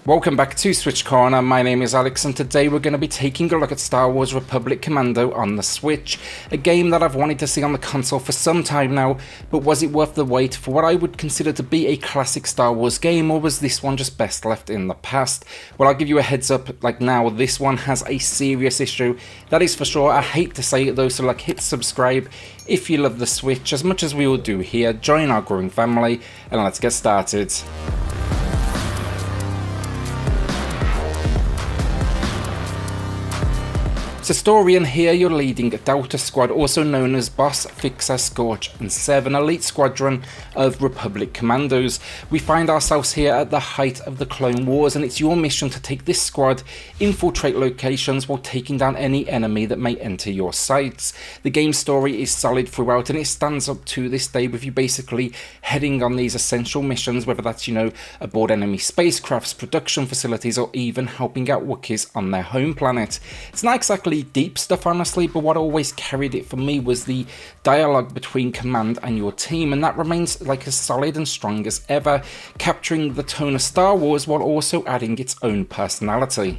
Welcome back to SwitchCorner. My name is Alex and today we're going to be taking a look at Star Wars Republic Commando on the Switch. A game that I've wanted to see on the console for some time now, but was it worth the wait for what I would consider to be a classic Star Wars game, or was this one just best left in the past? Well, I'll give you a heads up, like now, this one has a serious issue, that is for sure. I hate to say it though, so hit subscribe if you love the Switch as much as we all do here. Join our growing family and let's get started. So Historian here, you're leading a Delta Squad, also known as Boss, Fixer, Scorch and 7 elite squadron of Republic Commandos. We find ourselves here at the height of the Clone Wars, and it's your mission to take this squad, infiltrate locations while taking down any enemy that may enter your sights. The game story is solid throughout and it stands up to this day, with you basically heading on these essential missions, whether that's, aboard enemy spacecrafts, production facilities, or even helping out Wookiees on their home planet. It's not exactly deep stuff, honestly, but what always carried it for me was the dialogue between command and your team, and that remains as solid and strong as ever, capturing the tone of Star Wars while also adding its own personality.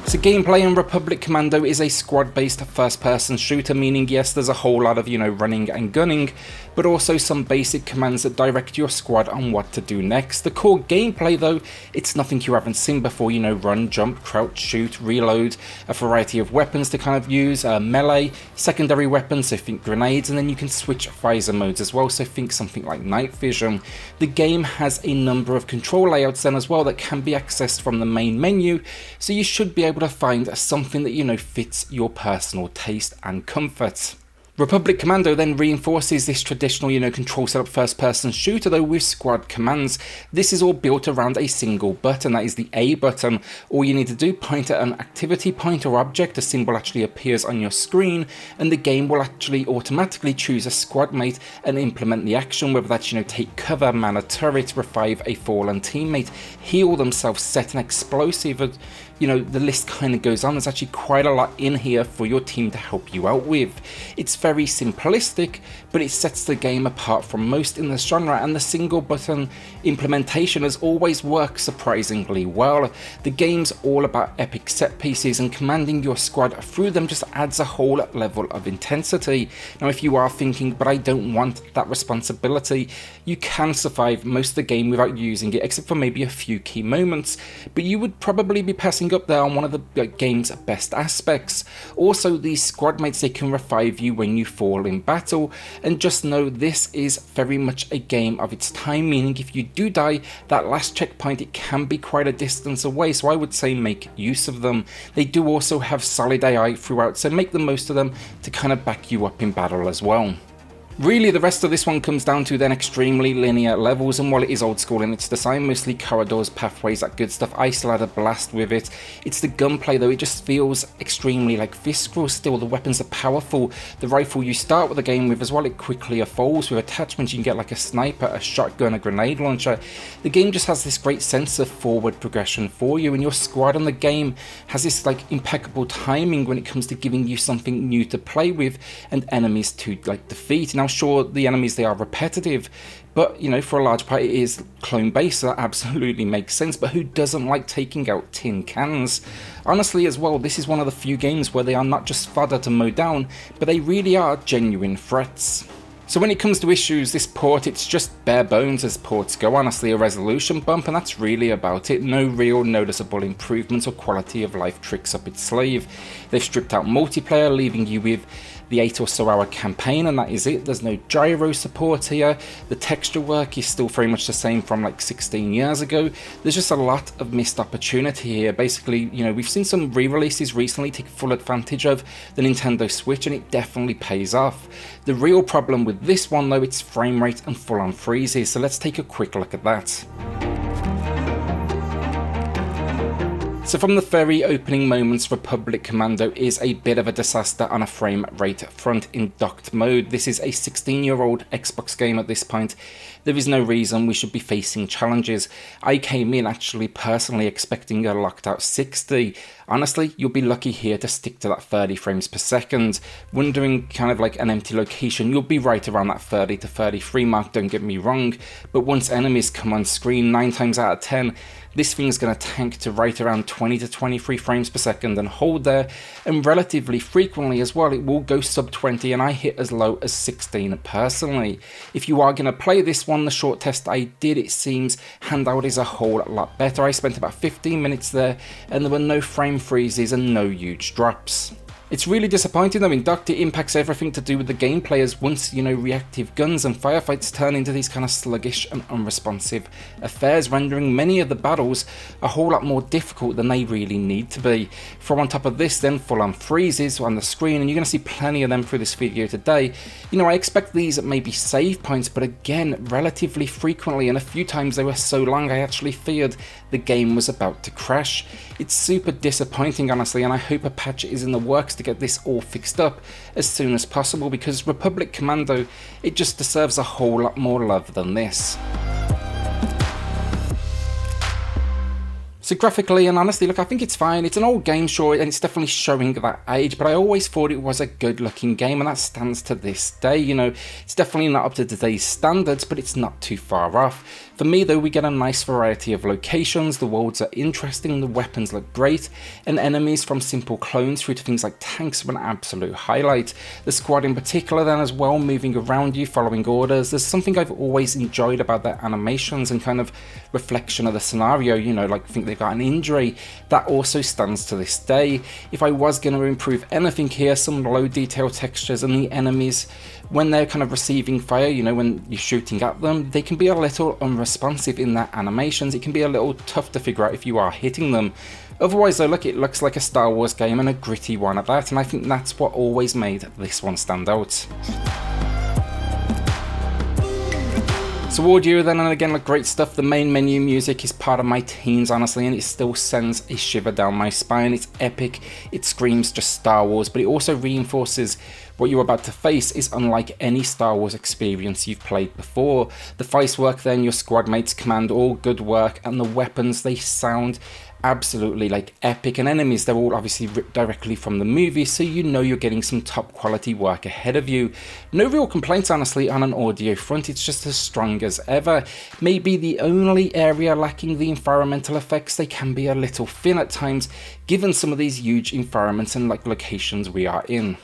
So gameplay in Republic Commando is a squad-based first-person shooter, meaning yes, there's a whole lot of, running and gunning, but also some basic commands that direct your squad on what to do next. The core gameplay though, it's nothing you haven't seen before, run, jump, crouch, shoot, reload, a variety of weapons to use, melee, secondary weapons, so think grenades, and then you can switch visor modes as well, so think something like night vision. The game has a number of control layouts then as well that can be accessed from the main menu, so you should be able to find something that fits your personal taste and comfort. Republic Commando then reinforces this traditional, control setup first-person shooter though with squad commands. This is all built around a single button, that is the A button. All you need to do, point at an activity point or object, a symbol actually appears on your screen, and the game will actually automatically choose a squad mate and implement the action, whether that's, take cover, man a turret, revive a fallen teammate, heal themselves, set an explosive, the list kind of goes on. There's actually quite a lot in here for your team to help you out with. It's very simplistic, but it sets the game apart from most in the genre, and the single button implementation has always worked surprisingly well. The game's all about epic set pieces, and commanding your squad through them just adds a whole level of intensity. Now if you are thinking, but I don't want that responsibility, you can survive most of the game without using it, except for maybe a few key moments, but you would probably be passing up there on one of the game's best aspects. Also, these squad mates, they can revive you when you fall in battle, and just know this is very much a game of its time, meaning if you do die, that last checkpoint, it can be quite a distance away, so I would say make use of them. They do also have solid AI throughout, so make the most of them to back you up in battle as well. Really, the rest of this one comes down to then extremely linear levels, and while it is old school in its design, mostly corridors, pathways, that good stuff, I still had a blast with it. It's the gunplay though, it just feels extremely visceral still. The weapons are powerful. The rifle you start with the game with as well, it quickly evolves with attachments. You can get a sniper, a shotgun, a grenade launcher. The game just has this great sense of forward progression for you, and your squad on the game has this impeccable timing when it comes to giving you something new to play with and enemies to defeat. Now sure, the enemies, they are repetitive, but for a large part it is clone based, so that absolutely makes sense. But who doesn't like taking out tin cans? Honestly as well, this is one of the few games where they are not just fodder to mow down, but they really are genuine threats. So when it comes to issues, this port, it's just bare bones as ports go, honestly, a resolution bump, and that's really about it. No real noticeable improvements or quality of life tricks up its sleeve. They've stripped out multiplayer, leaving you with the 8 or so hour campaign, and that is it. There's no gyro support here. The texture work is still very much the same from 16 years ago. There's just a lot of missed opportunity here. Basically, we've seen some re-releases recently take full advantage of the Nintendo Switch, and it definitely pays off. The real problem with this one though, it's frame rate and full-on freezes, so let's take a quick look at that. So from the very opening moments, Republic Commando is a bit of a disaster on a frame rate front in docked mode. This is a 16-year-old Xbox game at this point. There is no reason we should be facing challenges. I came in actually personally expecting a locked out 60. Honestly, you'll be lucky here to stick to that 30 frames per second. Wondering kind of like an empty location, you'll be right around that 30 to 33 mark, don't get me wrong, but once enemies come on screen, 9 times out of 10, this thing's going to tank to right around 20 to 23 frames per second and hold there, and relatively frequently as well it will go sub 20, and I hit as low as 16 personally. If you are going to play this one, the short test I did, it seems handheld is a whole lot better. I spent about 15 minutes there and there were no frame freezes and no huge drops. It's really disappointing though. In docked, it impacts everything to do with the gameplay, as once, you know, reactive guns and firefights turn into these kind of sluggish and unresponsive affairs, rendering many of the battles a whole lot more difficult than they really need to be. Throw on top of this then full on freezes on the screen, and you're going to see plenty of them through this video today. You know, I expect these at maybe save points, but again, relatively frequently, and a few times they were so long I actually feared the game was about to crash. It's super disappointing honestly, and I hope a patch is in the works to get this all fixed up as soon as possible, because Republic Commando, it just deserves a whole lot more love than this. So graphically and honestly, look, I think it's fine. It's an old game, sure, and it's definitely showing that age, but I always thought it was a good looking game, and that stands to this day. You know, it's definitely not up to today's standards, but it's not too far off. For me though, we get a nice variety of locations, the worlds are interesting, the weapons look great, and enemies from simple clones through to things like tanks are an absolute highlight. The squad in particular then as well, moving around you, following orders. There's something I've always enjoyed about their animations and kind of reflection of the scenario, you know, like think they've got an injury, that also stands to this day. If I was going to improve anything here, some low detail textures, and the enemies, when they're kind of receiving fire, you know, when you're shooting at them, they can be a little unresponsive in their animations. It can be a little tough to figure out if you are hitting them. Otherwise though, look, it looks like a Star Wars game, and a gritty one at that, and I think that's what always made this one stand out. So audio then, and again, like great stuff. The main menu music is part of my teens honestly, and it still sends a shiver down my spine. It's epic, it screams just Star Wars, but it also reinforces what you're about to face is unlike any Star Wars experience you've played before. The fight work then, your squad mates command all good work, and the weapons, they sound absolutely like epic, and enemies, they're all obviously ripped directly from the movie, so you know you're getting some top quality work ahead of you. No real complaints honestly on an audio front, it's just as strong as ever. Maybe the only area lacking the environmental effects, they can be a little thin at times given some of these huge environments and like locations we are in.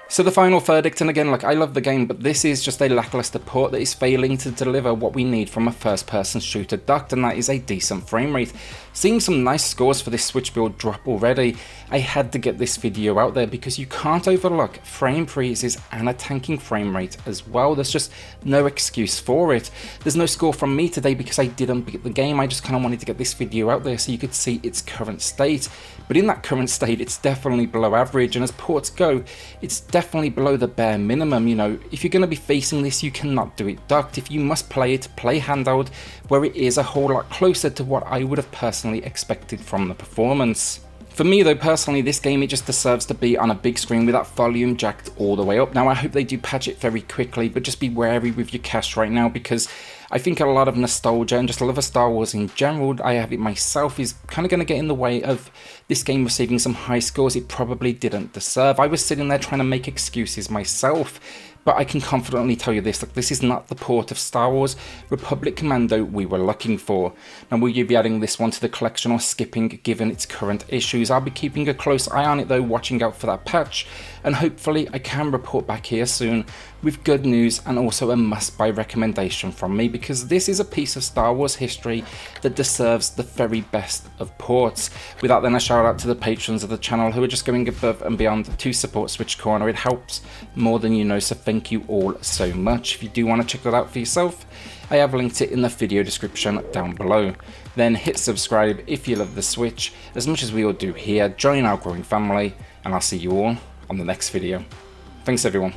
So the final verdict, and again, like I love the game, but this is just a lackluster port that is failing to deliver what we need from a first-person shooter docked, and that is a decent frame rate. Seeing some nice scores for this Switch build drop already, I had to get this video out there because you can't overlook frame freezes and a tanking frame rate as well. There's just no excuse for it. There's no score from me today because I didn't beat the game. I just kind of wanted to get this video out there so you could see its current state. But in that current state, it's definitely below average, and as ports go, it's definitely below the bare minimum. You know, if you're going to be facing this, you cannot do it docked. If you must play it, play handheld, where it is a whole lot closer to what I would have personally expected from the performance. For me though, personally, this game, it just deserves to be on a big screen with that volume jacked all the way up. Now I hope they do patch it very quickly, but just be wary with your cash right now, because I think a lot of nostalgia and just a love of Star Wars in general, I have it myself, is kind of going to get in the way of this game receiving some high scores it probably didn't deserve. I was sitting there trying to make excuses myself, but I can confidently tell you this, like, this is not the port of Star Wars Republic Commando we were looking for. Now, will you be adding this one to the collection or skipping given its current issues? I'll be keeping a close eye on it though, watching out for that patch, and hopefully I can report back here soon with good news and also a must-buy recommendation from me, because this is a piece of Star Wars history that deserves the very best of ports. With that then, a shout out to the patrons of the channel who are just going above and beyond to support SwitchCorner. It helps more than you know, so thank you all so much. If you do want to check that out for yourself, I have linked it in the video description down below. Then hit subscribe if you love the Switch as much as we all do here. Join our growing family, and I'll see you all on the next video. Thanks everyone.